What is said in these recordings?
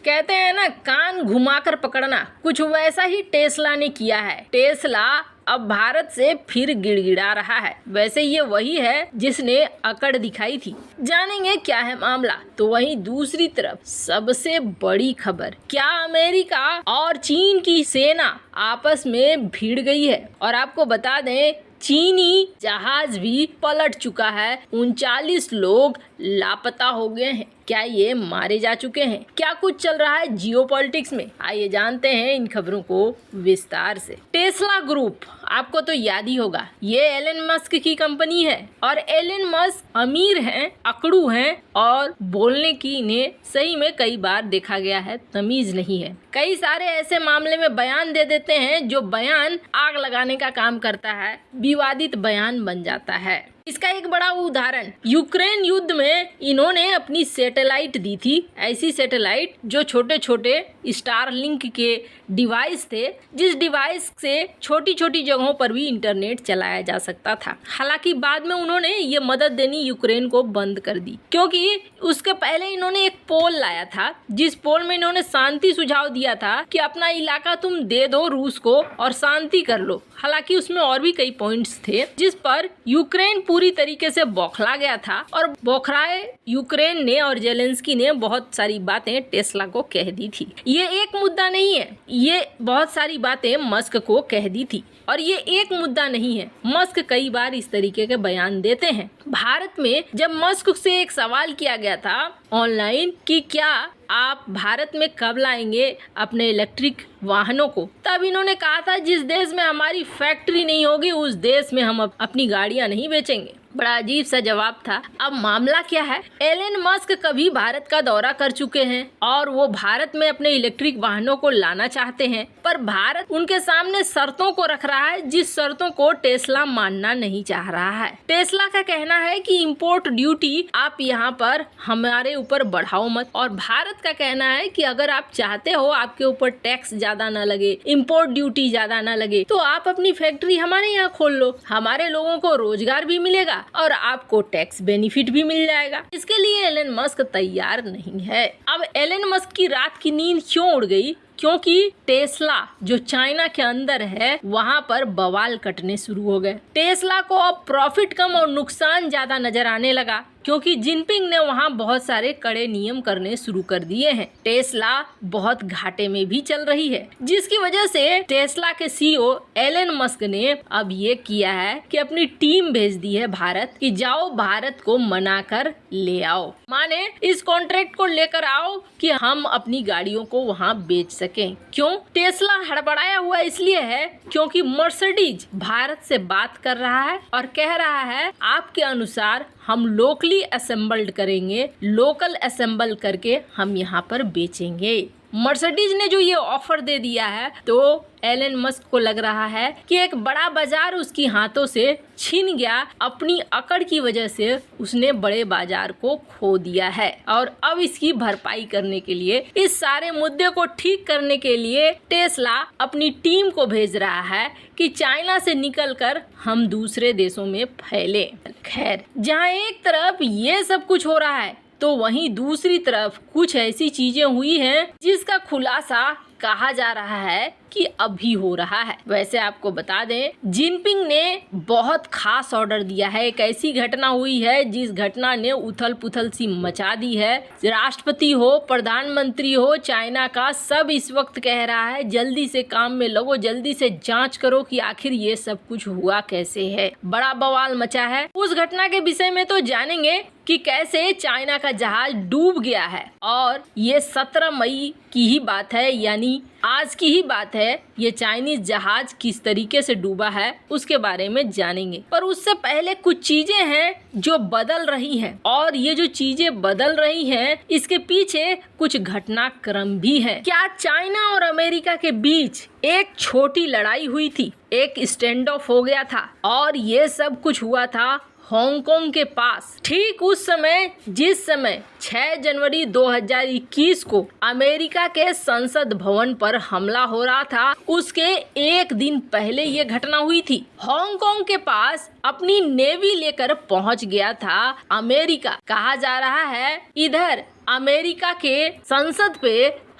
कहते हैं ना, कान घुमाकर पकड़ना, कुछ वैसा ही टेस्ला ने किया है। टेस्ला अब भारत से फिर गिड़गिड़ा रहा है। वैसे ये वही है जिसने अकड़ दिखाई थी। जानेंगे क्या है मामला। तो वहीं दूसरी तरफ सबसे बड़ी खबर, क्या अमेरिका और चीन की सेना आपस में भिड़ गई है। और आपको बता दें, चीनी जहाज भी पलट चुका है। 39 लोग लापता हो गए हैं। क्या ये मारे जा चुके हैं? क्या कुछ चल रहा है जियोपॉलिटिक्स में? आइए जानते हैं इन खबरों को विस्तार से। टेस्ला ग्रुप आपको तो याद ही होगा, ये एलन मस्क की कंपनी है। और एलन मस्क अमीर हैं, अकड़ू हैं और बोलने की इन्हें सही में कई बार देखा गया है तमीज नहीं है। कई सारे ऐसे मामले में बयान दे देते हैं जो बयान आग लगाने का काम करता है, विवादित बयान बन जाता है। इसका एक बड़ा उदाहरण, यूक्रेन युद्ध में इन्होंने अपनी सैटेलाइट दी थी, ऐसी सैटेलाइट जो छोटे छोटे स्टारलिंक के डिवाइस थे, जिस डिवाइस से छोटी छोटी जगहों पर भी इंटरनेट चलाया जा सकता था। हालांकि बाद में उन्होंने ये मदद देनी यूक्रेन को बंद कर दी, क्योंकि उसके पहले इन्होंने एक पोल लाया था, जिस पोल में इन्होंने शांति सुझाव दिया था कि अपना इलाका तुम दे दो रूस को और शांति कर लो। हालांकि उसमें और भी कई पॉइंट्स थे जिस पर यूक्रेन पूरी तरीके से बौखला गया था। और बौखलाए यूक्रेन ने और जेलेंस्की ने बहुत सारी बातें टेस्ला को कह दी थी। ये एक मुद्दा नहीं है, ये बहुत सारी बातें मस्क को कह दी थी। और ये एक मुद्दा नहीं है, मस्क कई बार इस तरीके के बयान देते हैं। भारत में जब मस्क से एक सवाल किया गया था ऑनलाइन कि क्या आप भारत में कब लाएंगे अपने इलेक्ट्रिक वाहनों को, तब इन्होंने कहा था जिस देश में हमारी फैक्ट्री नहीं होगी उस देश में हम अपनी गाड़ियां नहीं बेचेंगे। बड़ा अजीब सा जवाब था। अब मामला क्या है, एलन मस्क कभी भारत का दौरा कर चुके हैं और वो भारत में अपने इलेक्ट्रिक वाहनों को लाना चाहते हैं, पर भारत उनके सामने शर्तों को रख रहा है जिस शर्तों को टेस्ला मानना नहीं चाह रहा है। टेस्ला का कहना है कि इंपोर्ट ड्यूटी आप यहाँ पर हमारे ऊपर बढ़ाओ मत, और भारत का कहना है कि अगर आप चाहते हो आपके ऊपर टैक्स ज्यादा ना लगे, इंपोर्ट ड्यूटी ज्यादा ना लगे, तो आप अपनी फैक्ट्री हमारे यहाँ खोल लो, हमारे लोगों को रोजगार भी मिलेगा और आपको टैक्स बेनिफिट भी मिल जाएगा। इसके लिए एलन मस्क तैयार नहीं है। अब एलन मस्क की रात की नींद क्यों उड़ गई? क्योंकि टेस्ला जो चाइना के अंदर है वहां पर बवाल कटने शुरू हो गए। टेस्ला को अब प्रॉफिट कम और नुकसान ज्यादा नजर आने लगा, क्योंकि जिनपिंग ने वहां बहुत सारे कड़े नियम करने शुरू कर दिए हैं। टेस्ला बहुत घाटे में भी चल रही है, जिसकी वजह से टेस्ला के सीईओ एलन मस्क ने अब ये किया है कि अपनी टीम भेज दी है भारत कि जाओ भारत को मना कर ले आओ, माने इस कॉन्ट्रैक्ट को लेकर आओ कि हम अपनी गाड़ियों को वहाँ बेच सकें। क्यों? टेस्ला हड़बड़ाया हुआ इसलिए है क्योंकि मर्सिडीज भारत से बात कर रहा है और कह रहा है आपके अनुसार हम लोकली असेंबल्ड करेंगे, लोकल असेंबल करके हम यहाँ पर बेचेंगे। मर्सिडीज ने जो ये ऑफर दे दिया है तो एलन मस्क को लग रहा है कि एक बड़ा बाजार उसकी हाथों से छीन गया। अपनी अकड़ की वजह से उसने बड़े बाजार को खो दिया है और अब इसकी भरपाई करने के लिए, इस सारे मुद्दे को ठीक करने के लिए टेस्ला अपनी टीम को भेज रहा है कि चाइना से निकलकर हम दूसरे देशों में फैले। खैर, जहाँ एक तरफ ये सब कुछ हो रहा है तो वहीं दूसरी तरफ कुछ ऐसी चीजें हुई हैं जिसका खुलासा कहा जा रहा है कि अभी हो रहा है। वैसे आपको बता दें, जिनपिंग ने बहुत खास ऑर्डर दिया है। एक ऐसी घटना हुई है जिस घटना ने उथल पुथल सी मचा दी है। राष्ट्रपति हो, प्रधानमंत्री हो, चाइना का सब इस वक्त कह रहा है जल्दी से काम में लगो, जल्दी से जांच करो कि आखिर ये सब कुछ हुआ कैसे है। बड़ा बवाल मचा है। उस घटना के विषय में तो जानेंगे कि कैसे चाइना का जहाज डूब गया है, और ये 17 मई की ही बात है, यानी आज की ही बात है। ये चाइनीज जहाज किस तरीके से डूबा है उसके बारे में जानेंगे। पर उससे पहले कुछ चीजें हैं जो बदल रही हैं, और ये जो चीजें बदल रही हैं इसके पीछे कुछ घटनाक्रम भी है। क्या चाइना और अमेरिका के बीच एक छोटी लड़ाई हुई थी, एक स्टैंड ऑफ हो गया था, और ये सब कुछ हुआ था हांगकांग के पास। ठीक उस समय जिस समय 6 जनवरी 2021 को अमेरिका के संसद भवन पर हमला हो रहा था, उसके एक दिन पहले ये घटना हुई थी। हांगकांग के पास अपनी नेवी लेकर पहुंच गया था अमेरिका। कहा जा रहा है इधर अमेरिका के संसद पे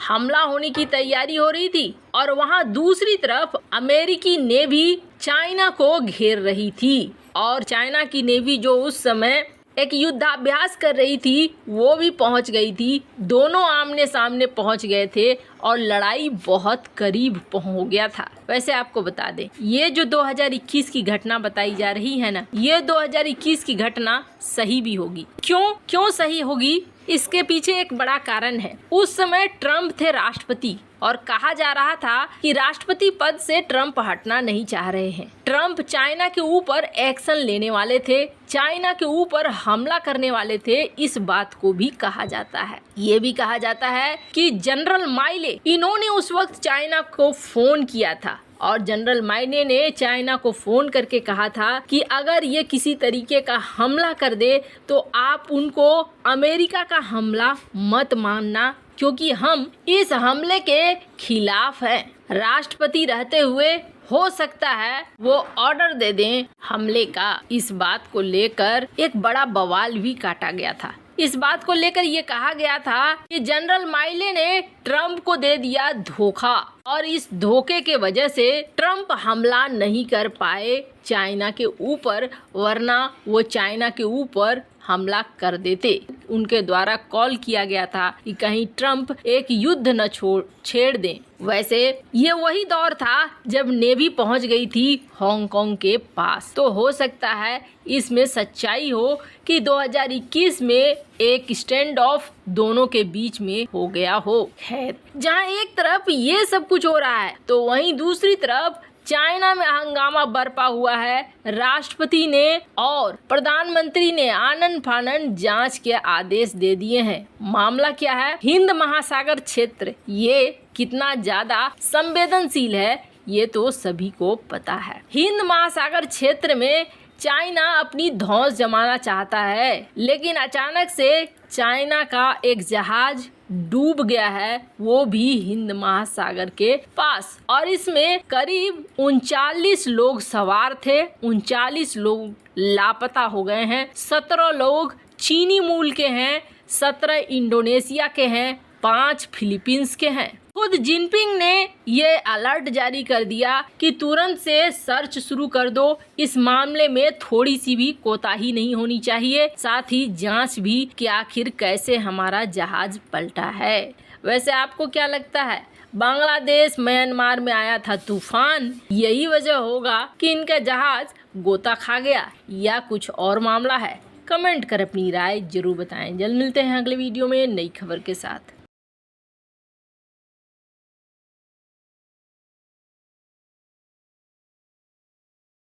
हमला होने की तैयारी हो रही थी और वहाँ दूसरी तरफ अमेरिकी नेवी चाइना को घेर रही थी और चाइना की नेवी जो उस समय एक युद्धाभ्यास कर रही थी वो भी पहुंच गई थी। दोनों आमने सामने पहुंच गए थे और लड़ाई बहुत करीब हो गया था। वैसे आपको बता दें, ये जो 2021 की घटना बताई जा रही है ना, ये 2021 की घटना सही भी होगी। क्यों सही होगी? इसके पीछे एक बड़ा कारण है। उस समय ट्रम्प थे राष्ट्रपति और कहा जा रहा था कि राष्ट्रपति पद से ट्रम्प हटना नहीं चाह रहे हैं। ट्रम्प चाइना के ऊपर एक्शन लेने वाले थे, चाइना के ऊपर हमला करने वाले थे। इस बात को भी कहा जाता है। ये भी कहा जाता है कि जनरल माइले, इन्होंने उस वक्त चाइना को फोन किया था और जनरल माइले ने चाइना को फोन करके कहा था कि अगर ये किसी तरीके का हमला कर दे तो आप उनको अमेरिका का हमला मत मानना, क्योंकि हम इस हमले के खिलाफ हैं। राष्ट्रपति रहते हुए हो सकता है वो ऑर्डर दे दें हमले का। इस बात को लेकर एक बड़ा बवाल भी काटा गया था। इस बात को लेकर ये कहा गया था कि जनरल माइले ने ट्रम्प को दे दिया धोखा और इस धोखे के वजह से ट्रम्प हमला नहीं कर पाए चाइना के ऊपर, वरना वो चाइना के ऊपर हमला कर देते। उनके द्वारा कॉल किया गया था कि कहीं ट्रम्प एक युद्ध न छेड़ दें। वैसे ये वही दौर था जब नेवी पहुंच गई थी हांगकांग के पास। तो हो सकता है इसमें सच्चाई हो कि 2021 में एक स्टैंड ऑफ दोनों के बीच में हो गया हो। खैर, जहां एक तरफ ये सब कुछ हो रहा है तो वहीं दूसरी तरफ चाइना में हंगामा बरपा हुआ है। राष्ट्रपति ने और प्रधानमंत्री ने आनन फानन जांच के आदेश दे दिए हैं। मामला क्या है? हिंद महासागर क्षेत्र ये कितना ज्यादा संवेदनशील है ये तो सभी को पता है। हिंद महासागर क्षेत्र में चाइना अपनी धौंस जमाना चाहता है, लेकिन अचानक से चाइना का एक जहाज डूब गया है, वो भी हिंद महासागर के पास, और इसमें करीब 39 लोग सवार थे। 39 लोग लापता हो गए हैं। 17 लोग चीनी मूल के हैं, 17 इंडोनेशिया के हैं, 5 फिलीपींस के हैं। खुद जिनपिंग ने ये अलर्ट जारी कर दिया कि तुरंत से सर्च शुरू कर दो। इस मामले में थोड़ी सी भी कोताही नहीं होनी चाहिए, साथ ही जांच भी कि आखिर कैसे हमारा जहाज पलटा है। वैसे आपको क्या लगता है? बांग्लादेश म्यांमार में आया था तूफान, यही वजह होगा कि इनका जहाज गोता खा गया या कुछ और मामला है? कमेंट कर अपनी राय जरूर बताएं। जल्द मिलते हैं अगले वीडियो में नई खबर के साथ।